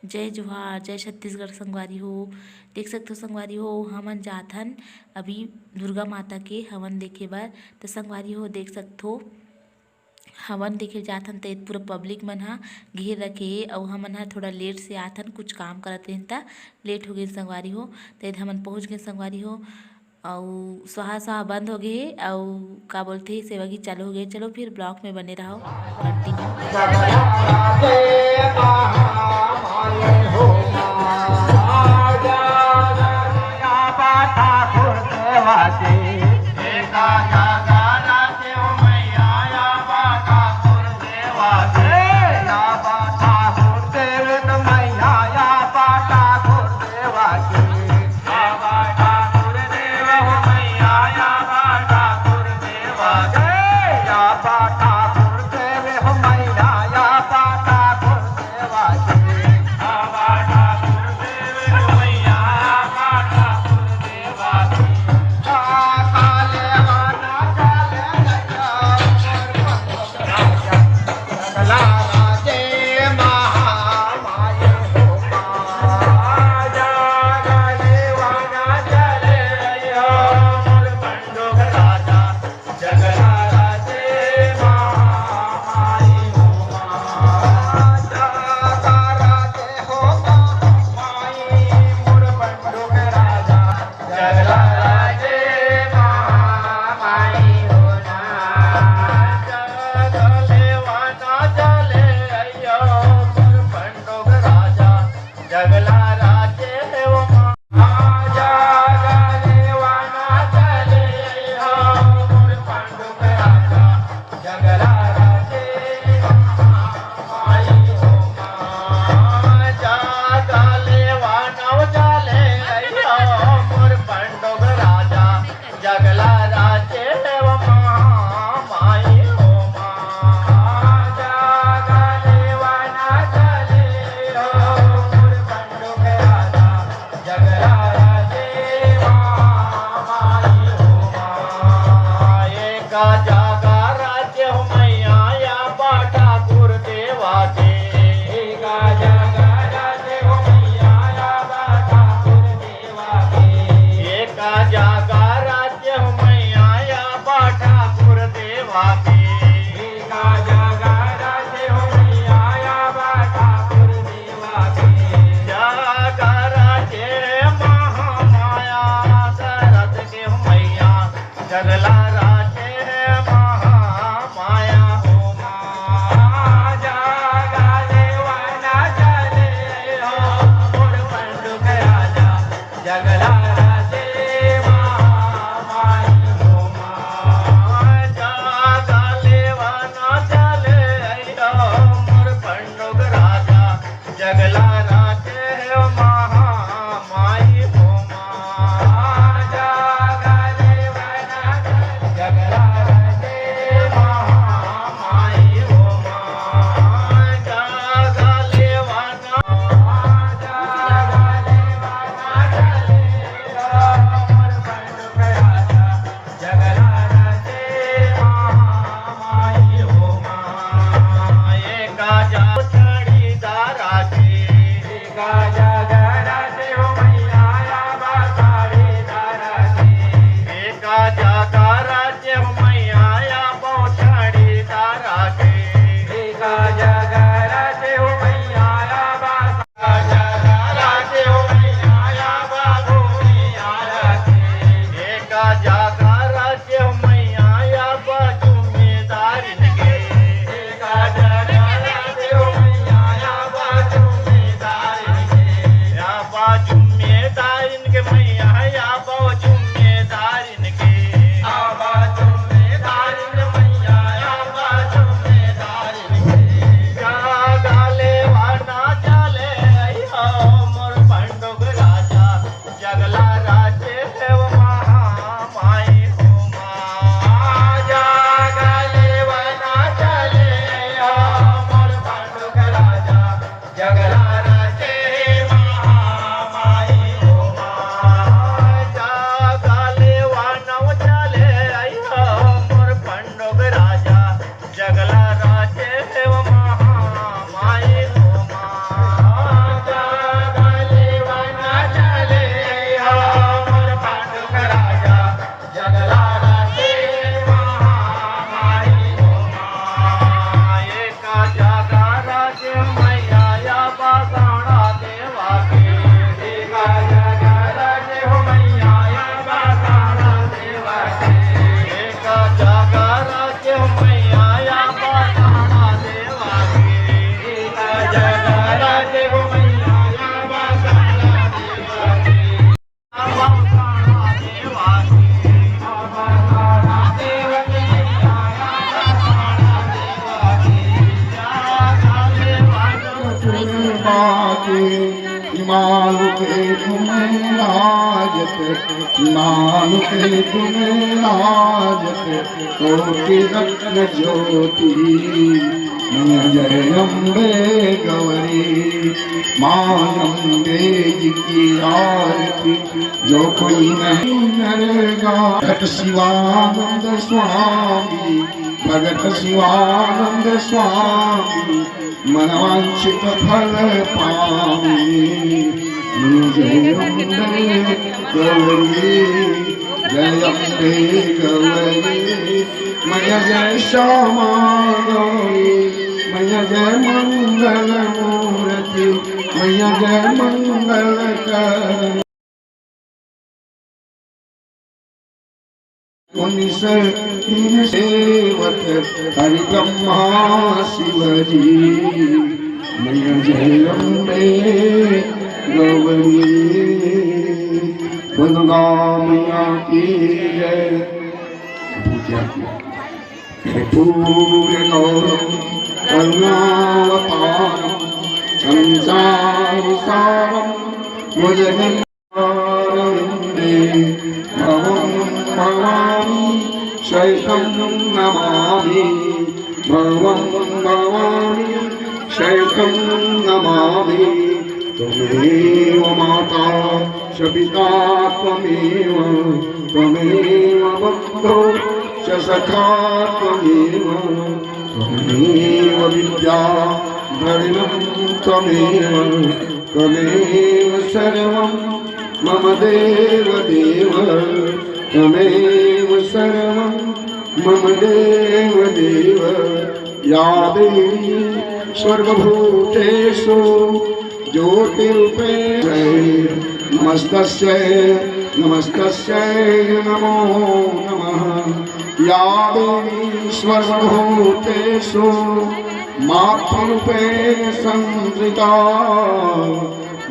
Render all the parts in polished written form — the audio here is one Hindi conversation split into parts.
जय जोहार, जय छत्तीसगढ़ संगवारी हो। देख सकते हो संगवारी हो, हमन जाथन अभी दुर्गा माता के हवन देखे बर। तो संगवारी हो देख सकते हो हवन देखे जाथन त पूरा पब्लिक मन ह घेर रखे हे अउ हमन ह थोड़ा लेट से आथन, कुछ काम करत रहिन त लेट हो गए संगवारी हो। त हमन पहुंच गए संगवारी हो अउ सुहा बंद हो गए हे अउ का बोलथे सेवा गीत चालू हो गए। चलो फिर ब्लॉग में बने रहो कंटिन्यू। जगला राजे महामाई हो माँ बाके हिमालय के तुम राजत, हिमालय के तुम राजत, कोटि रत्न ज्योति जय अम्बे गौरी। माँ अम्बे जी की आरती जो कोई नहीं करेगा। भगत शिवानंद स्वामी, भगत शिवानंद स्वामी, मनवांछित फल पावे। जय अम्बे गौरी, जय अम्बे गौरी, मय जय श्यामा गौरी, मय जय मंगल मूर्ति, मय जय मंगल कर। सेवत हरि ब्रह्मा शिव जी, मय जय अम्बे गौरी। दुर्गा मैया की जय। पूरे गौरव करुणावतारम संसार सारम मुजगन्मारविन्दे भवं भवानी शैतं नमामि, भवं भवानी शैतं नमामि। त्वमेव माता च पिता त्वमेव, त्वमेव बन्धो च सखा त्वमेव, त्वमेव विद्या द्रविणं त्वमेव, त्वमेव सर्वं मम देव देव, त्वमेव सर्वं मम देव देव। या देवी सर्वभूतेषु ज्योतिरूपेण नमस्तस्यै नमस्तस्यै नमो नमः। या देवी सर्वभूतेषु मातृरूपेण संस्थिता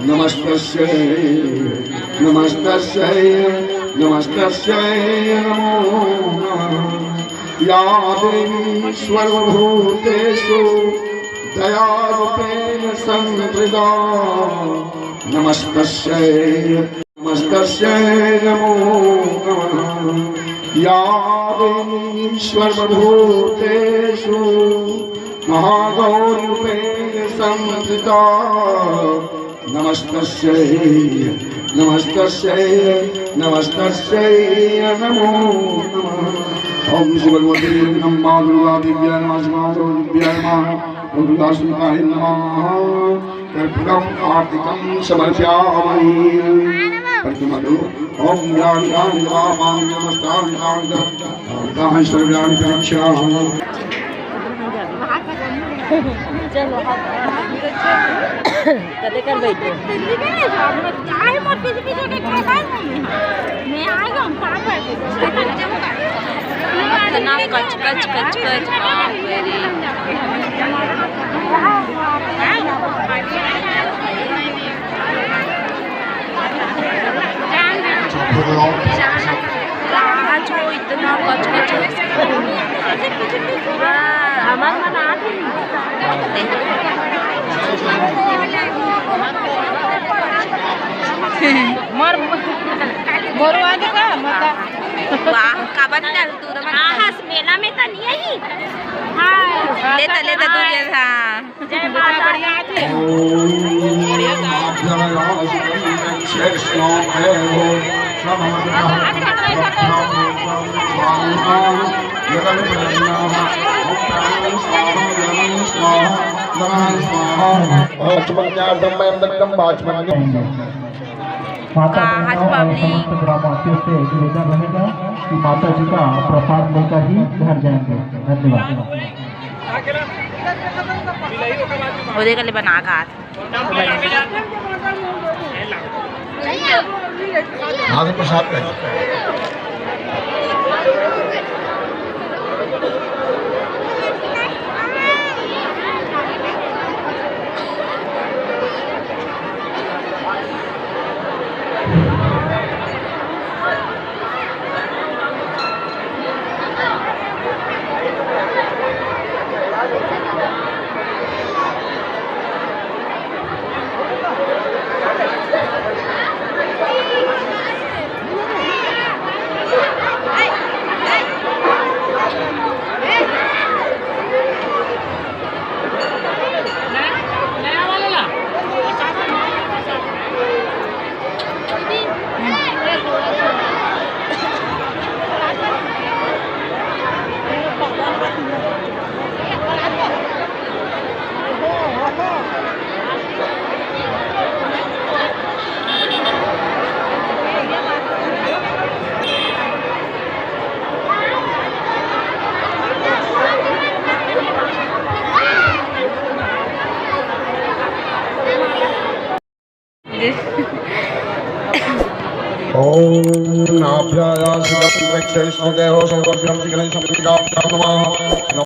नमस्तस्यै नमस्तस्यै नमस्तस्यै नमो नमः। या देवी सर्वभूतेषु दयारूपेण संस्थिता नमस्तस्यै नमस्तस्यै नमो नमः। या देवी सर्वभूतेषु महागौरीरूपेण संस्थिता नमस्तस्यै नमस्तस्यै नमस्तस्यै नमो नमः। ओम श्री भगवती नमः दुर्गा दिव्या नमः शिवाय नमः ओम दुर्गा सुताय नमः। कर्पूरम आरतिकं समर्पयामि प्रतिमधु ओम ज्ञान ज्ञान वामां नमस्तां ज्ञान सर्वज्ञान प्रक्षामि। चलो कदे कर बैठो चाय मत पीछे पीछे के खा मैं आएगा हम काम करते इतना कच कच कच कच मेरी आज वो इतना कच कच हमारे मन आते मर मोरवादी का मत वाह का बदल दूर में हां मेला में तो नहीं आई हां लेता लेता तुझे था जय माता बढ़िया थे बढ़िया माता बहनों और समस्त ग्रामवासियों से निवेदन रहेगा कि माता जी का प्रसाद लेकर ही घर जाएंगे। धन्यवाद। ले बना घाट प्रसाद लीजिए। ओम नाभ्याया सुगंध वैक्षै स्मृते हो संवर्धनं सिकलं संविदां नमः।